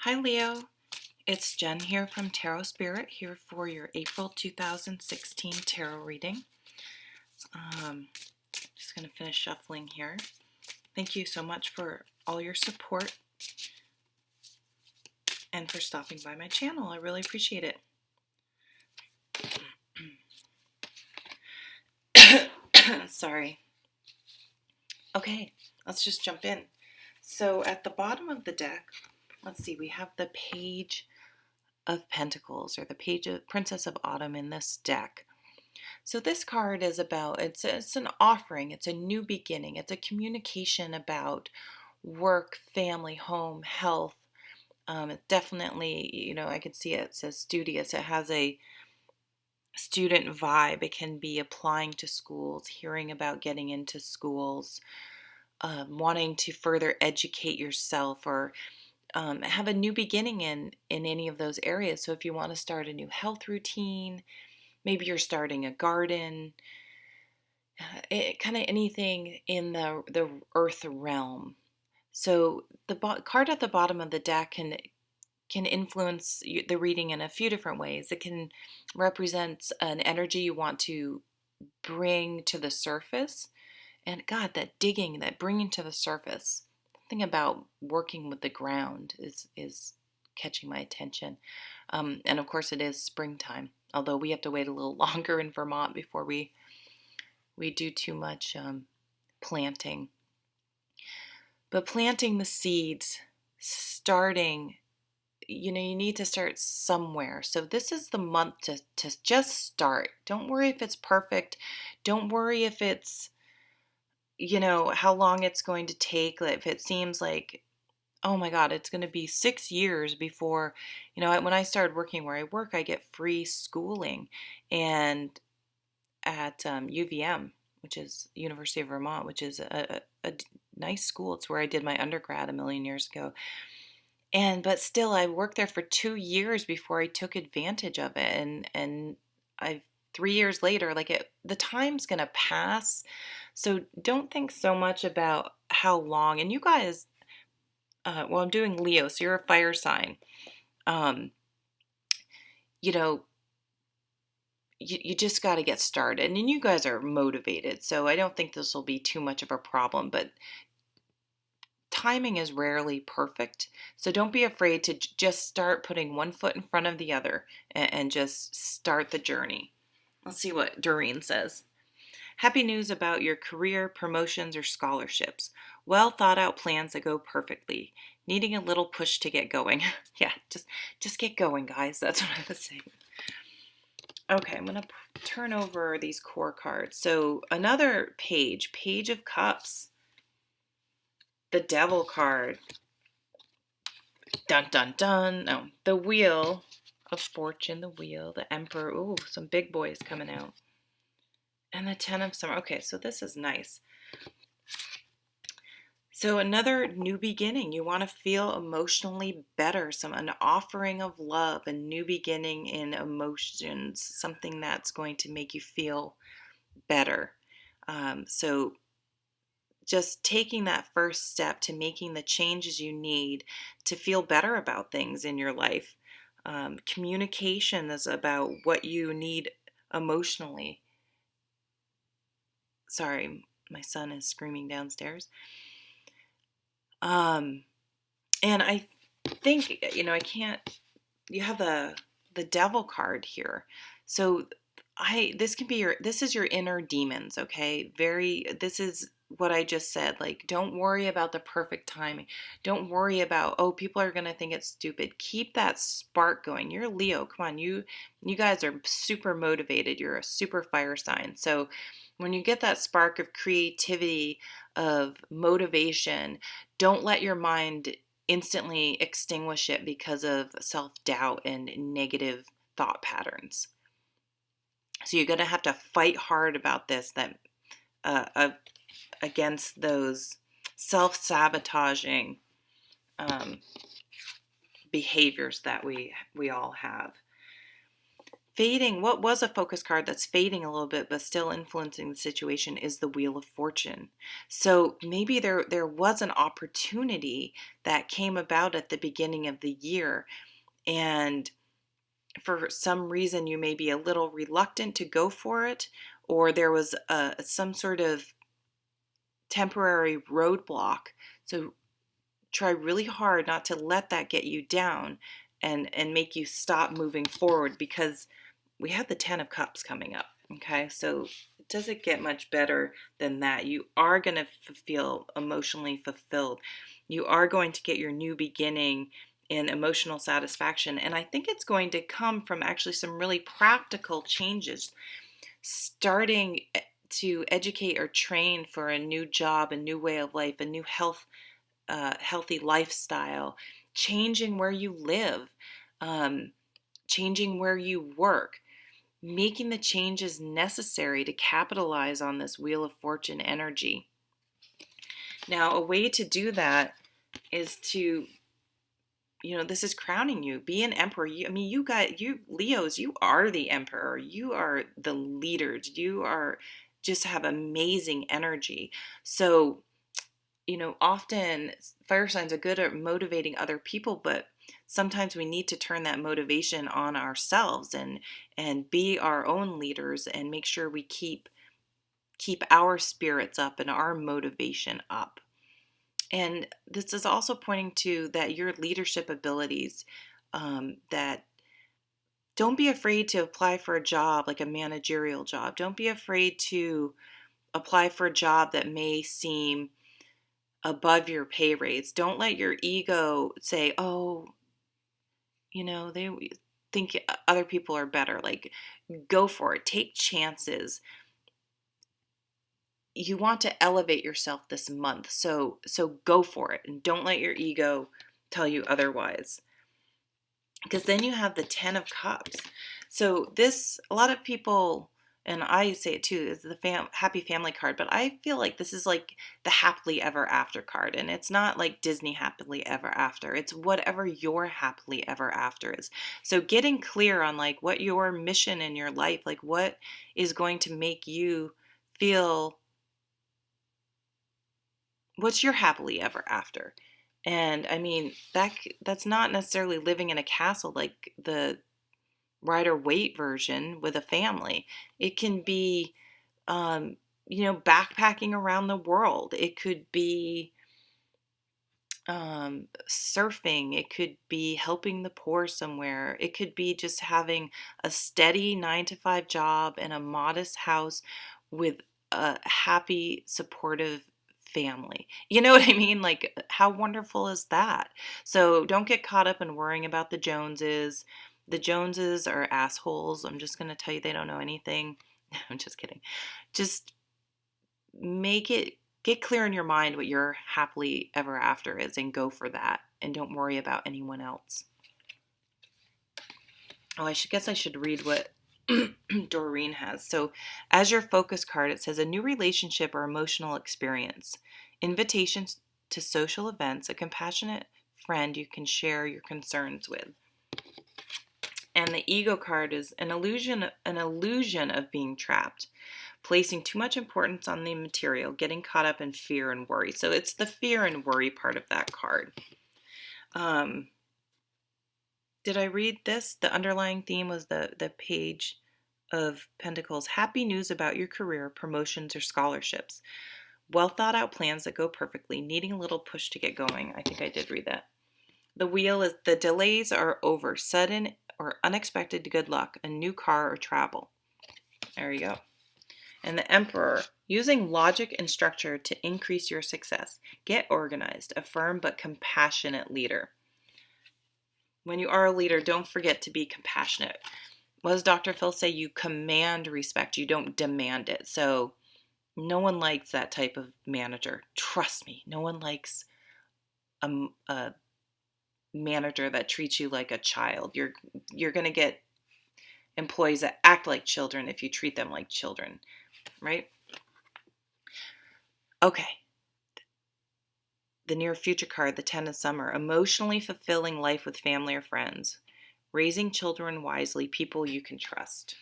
Hi Leo, it's Jen here from Tarot Spirit here for your April 2016 tarot reading. Just going to finish shuffling here. Thank you so much for all your support and for stopping by my channel. I really appreciate it. Sorry. Okay, let's just jump in. So at the bottom of the deck, let's see, we have the Page of Pentacles, or the Page of Princess of Autumn in this deck. So this card is about, it's an offering, it's a new beginning, it's a communication about work, family, home, health. It definitely, I can see it says studious. It has a student vibe. It can be applying to schools, hearing about getting into schools, wanting to further educate yourself, or have a new beginning in any of those areas. So if you want to start a new health routine, maybe you're starting a garden, kind of anything in the earth realm. So the card at the bottom of the deck can influence the reading in a few different ways. It can represent an energy you want to bring to the surface. And God, that digging, that bringing to the surface, something about working with the ground is catching my attention. And of course, it is springtime, although we have to wait a little longer in Vermont before we do too much planting. But planting the seeds, starting, you need to start somewhere. So this is the month to just start. Don't worry if it's perfect. Don't worry if it's, how long it's going to take. If it seems like, oh my God, it's going to be 6 years before, when I started working where I work, I get free schooling. And at UVM, which is University of Vermont, which is a nice school. It's where I did my undergrad a million years ago. But still, I worked there for 2 years before I took advantage of it. And I 3 years later, the time's gonna pass. So don't think so much about how long. And you guys, well, I'm doing Leo, so you're a fire sign. Um, you know, you just got to get started, and you guys are motivated, so I don't think this will be too much of a problem. But timing is rarely perfect, so don't be afraid to just start putting one foot in front of the other and just start the journey. Let's see what Doreen says. Happy news about your career, promotions, or scholarships. Well thought out plans that go perfectly. Needing a little push to get going. Yeah, just get going, guys. That's what I was saying. Okay, I'm going to turn over these core cards. So another page, Page of Cups, the Devil card. Dun, dun, dun. No, the Wheel of Fortune, the Wheel, the Emperor. Ooh, some big boys coming out. And the Ten of Summer. Okay, so this is nice. So another new beginning. You want to feel emotionally better. An offering of love, a new beginning in emotions, something that's going to make you feel better. So just taking that first step to making the changes you need to feel better about things in your life. Communication is about what you need emotionally. Sorry, my son is screaming downstairs. And I think, I can't, you have the Devil card here. So this is your inner demons, okay? This is what I just said. Don't worry about the perfect timing. Don't worry about, oh, people are going to think it's stupid. Keep that spark going. You're Leo. Come on. You guys are super motivated. You're a super fire sign. So when you get that spark of creativity, of motivation, don't let your mind instantly extinguish it because of self-doubt and negative thought patterns. So you're going to have to fight hard about this, against those self-sabotaging behaviors that we all have. Fading, what was a focus card that's fading a little bit but still influencing the situation is the Wheel of Fortune. So maybe there was an opportunity that came about at the beginning of the year, and for some reason you may be a little reluctant to go for it, or there was some sort of temporary roadblock. So try really hard not to let that get you down and make you stop moving forward, because we have the 10 of Cups coming up. Okay, so it doesn't get much better than that. You are going to feel emotionally fulfilled. You are going to get your new beginning in emotional satisfaction. And I think it's going to come from actually some really practical changes, starting to educate or train for a new job, a new way of life, a new healthy lifestyle, changing where you live, changing where you work, making the changes necessary to capitalize on this Wheel of Fortune energy. Now, a way to do that is to, this is crowning you. Be an emperor. You Leos, you are the emperor. You are the leaders. You are just have amazing energy. So, often fire signs are good at motivating other people, but sometimes we need to turn that motivation on ourselves and be our own leaders and make sure we keep our spirits up and our motivation up. And this is also pointing to that your leadership abilities, that don't be afraid to apply for a job, like a managerial job. Don't be afraid to apply for a job that may seem above your pay rates. Don't let your ego say, oh, they think other people are better. Like, go for it. Take chances. You want to elevate yourself this month. So go for it, and don't let your ego tell you otherwise. Because then you have the 10 of Cups. So this, a lot of people, and I say it too, is the happy family card, but I feel like this is like the happily ever after card. And it's not like Disney happily ever after. It's whatever your happily ever after is. So getting clear on like what your mission in your life, like what is going to make you feel, what's your happily ever after? And I mean, that's not necessarily living in a castle like the Rider Waite version with a family. It can be, backpacking around the world. It could be surfing. It could be helping the poor somewhere. It could be just having a steady 9 to 5 job and a modest house with a happy, supportive family. You know what I mean? Like, how wonderful is that? So don't get caught up in worrying about the Joneses. The Joneses are assholes. I'm just going to tell you, they don't know anything. I'm just kidding. Just get clear in your mind what your happily ever after is and go for that, and don't worry about anyone else. Oh, I should read what Doreen has. So, as your focus card, it says a new relationship or emotional experience, invitations to social events, a compassionate friend you can share your concerns with. And the ego card is an illusion of being trapped, placing too much importance on the material, getting caught up in fear and worry. So it's the fear and worry part of that card. Did I read this? The underlying theme was the Page of Pentacles. Happy news about your career, promotions, or scholarships. Well thought out plans that go perfectly, needing a little push to get going. I think I did read that. The wheel is the delays are over. Sudden or unexpected good luck, a new car or travel. There you go. And the Emperor, using logic and structure to increase your success. Get organized, a firm but compassionate leader. When you are a leader, don't forget to be compassionate. What does Dr. Phil say? You command respect, you don't demand it. So no one likes that type of manager. Trust me, no one likes a manager that treats you like a child. You're going to get employees that act like children if you treat them like children, right? Okay. The near future card, the 10 of Summer, emotionally fulfilling life with family or friends. raising children wisely, people you can trust.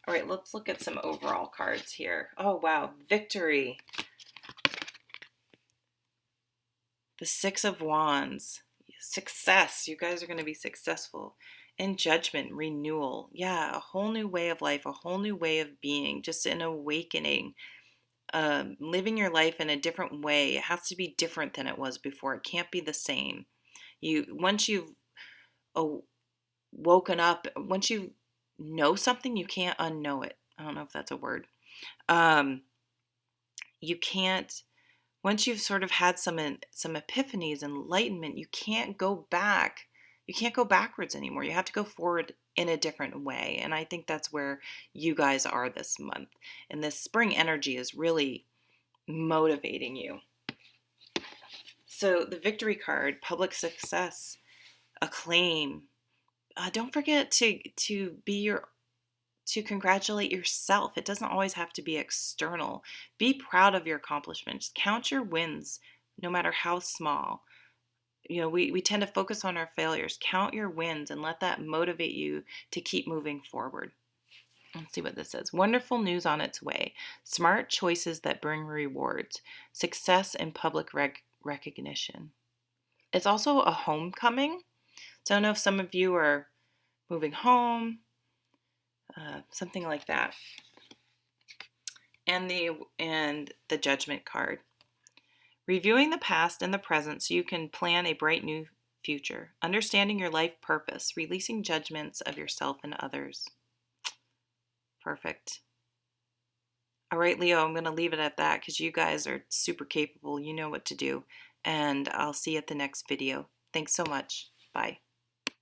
All right, let's look at some overall cards here. Oh, wow. Victory. The Six of Wands. Success. You guys are going to be successful. And Judgment, renewal. Yeah, a whole new way of life, a whole new way of being, just an awakening. Living your life in a different way. It has to be different than it was before. It can't be the same. Once you've woken up, once you know something, you can't unknow it. I don't know if that's a word. You can't. Once you've sort of had some epiphanies, enlightenment, you can't go back. You can't go backwards anymore. You have to go forward in a different way. And I think that's where you guys are this month. And this spring energy is really motivating you. So the victory card, public success, acclaim. Don't forget to congratulate yourself. It doesn't always have to be external. Be proud of your accomplishments. Count your wins, no matter how small. We tend to focus on our failures. Count your wins and let that motivate you to keep moving forward. Let's see what this says. Wonderful news on its way. Smart choices that bring rewards. Success and public recognition. It's also a homecoming. So I don't know if some of you are moving home, something like that. And the Judgment card. Reviewing the past and the present so you can plan a bright new future. Understanding your life purpose. Releasing judgments of yourself and others. Perfect. All right, Leo, I'm going to leave it at that because you guys are super capable. You know what to do. And I'll see you at the next video. Thanks so much. Bye.